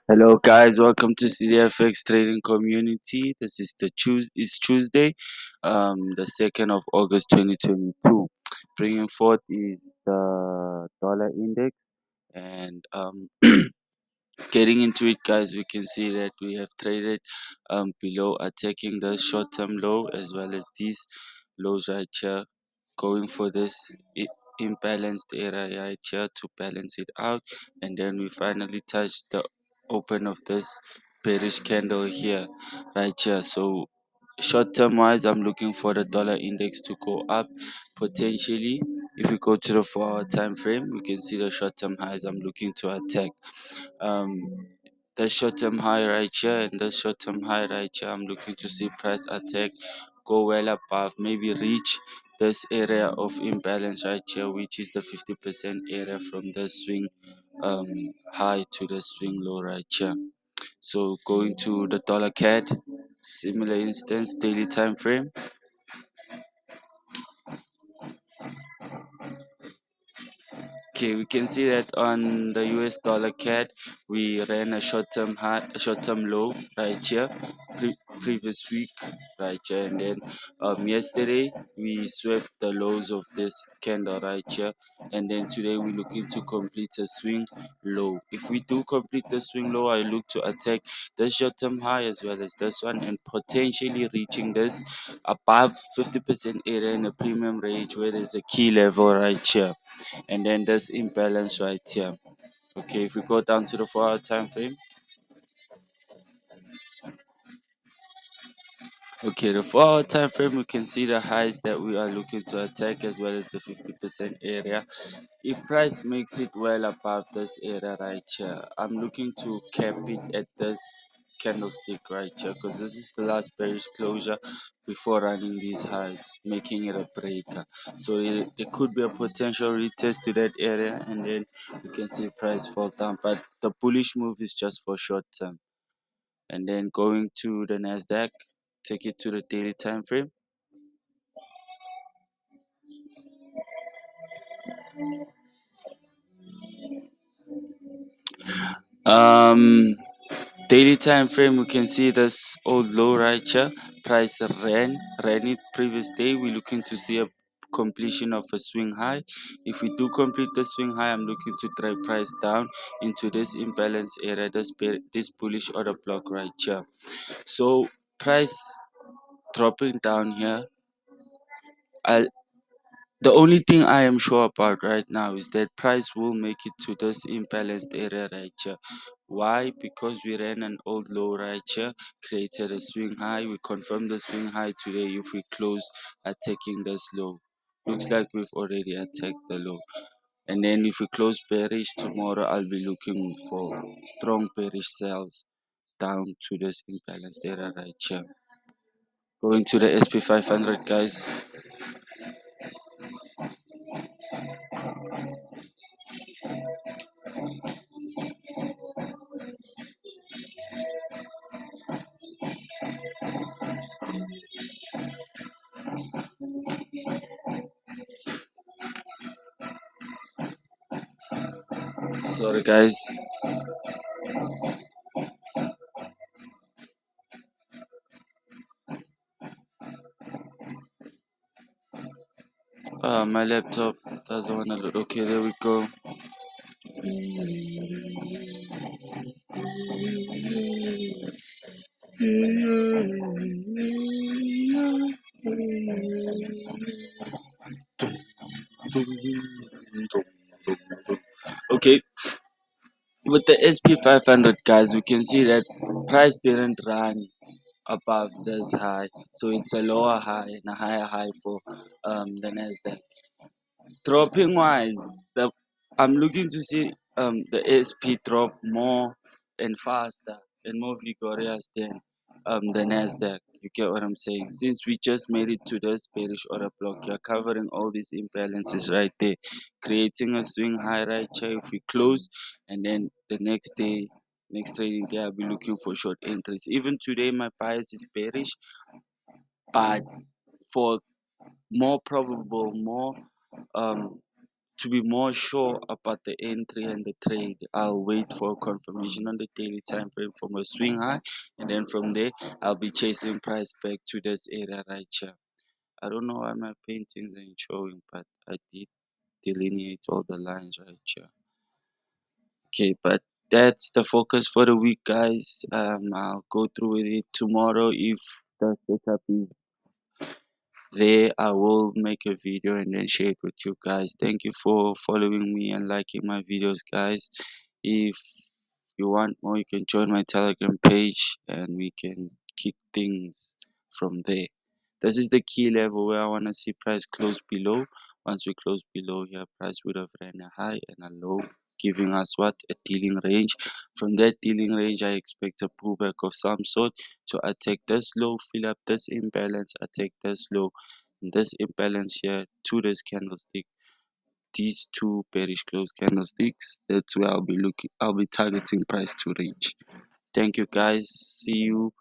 Hello guys, welcome to CDFX Trading Community. This is Tuesday, the 2nd of August 2022. Bringing forth is the dollar index and getting into it, guys. We can see that we have traded below, attacking the short-term low as well as these lows right here, going for this imbalanced area right here to balance it out, and then we finally touched the open of this bearish candle here right here. So short term wise, I'm looking for the dollar index to go up potentially. If we go to the 4-hour time frame, we can see the short term highs I'm looking to attack. The short term high right here and the short term high right here, I'm looking to see price attack go well above, maybe reach this area of imbalance right here, which is the 50% area from the swing high to the swing low right here. So going to the dollar CAD, similar instance, daily time frame. Okay, we can see that on the US dollar CAD, we ran a short-term high, a short-term low right here, previous week right here, and then yesterday we swept the lows of this candle right here, and then today we're looking to complete a swing low. If we do complete the swing low, I look to attack the short-term high as well as this one, and potentially reaching this above 50% area in a premium range where there's a key level right here, and then there's imbalance right here. Okay, if we go down to the 4-hour time frame. Okay, the 4-hour time frame, we can see the highs that we are looking to attack as well as the 50% area. If price makes it well above this area right here, I'm looking to cap it at this candlestick right here, because this is the last bearish closure before running these highs, making it a breaker. So there could be a potential retest to that area, and then you can see price fall down, but the bullish move is just for short term. And then going to the NASDAQ, take it to the daily time frame. um Daily time frame, we can see this old low right here. Price ran it previous day. We're looking to see a completion of a swing high. If we do complete the swing high, I'm looking to drive price down into this imbalance area, this bullish order block right here. So price dropping down here, I the only thing I am sure about right now is that price will make it to this imbalanced area right here. Why? Because we ran an old low right here, created a swing high. We confirmed the swing high today. If we close attacking this low, looks like we've already attacked the low. And then if we close bearish tomorrow, I'll be looking for strong bearish sells down to this imbalanced area right here. Going to the SP 500, guys. Sorry, guys. My laptop doesn't want to load. Okay, there we go. Okay, with the SP 500, guys, we can see that price didn't run above this high, so it's a lower high and a higher high for the NASDAQ. Dropping wise, I'm looking to see the SP drop more and faster and more vigorous than the NASDAQ. You get what I'm saying? Since we just made it to this bearish order block, you're covering all these imbalances right there, creating a swing high right here. If we close, and then the next day, next trading day, I'll be looking for short entries. Even today, my bias is bearish, but for more probable, more um to be more sure about the entry and the trade, I'll wait for confirmation on the daily time frame from a swing high, and then from there I'll be chasing price back to this area right here. I don't know why my paintings ain't showing, but I did delineate all the lines right here. Okay, but that's the focus for the week, guys. I'll go through with it tomorrow. If the setup is there, I will make a video and then share it with you guys. Thank you for following me and liking my videos, guys. If you want more, you can join my Telegram page and we can kick things from there. This is the key level where I want to see price close below. Once we close below here, price would have ran a high and a low, giving us what? A dealing range. From that dealing range, I expect a pullback of some sort to attack this low, fill up this imbalance, attack this low, and this imbalance here to this candlestick. These two bearish close candlesticks, that's where I'll be targeting price to reach. Thank you, guys. See you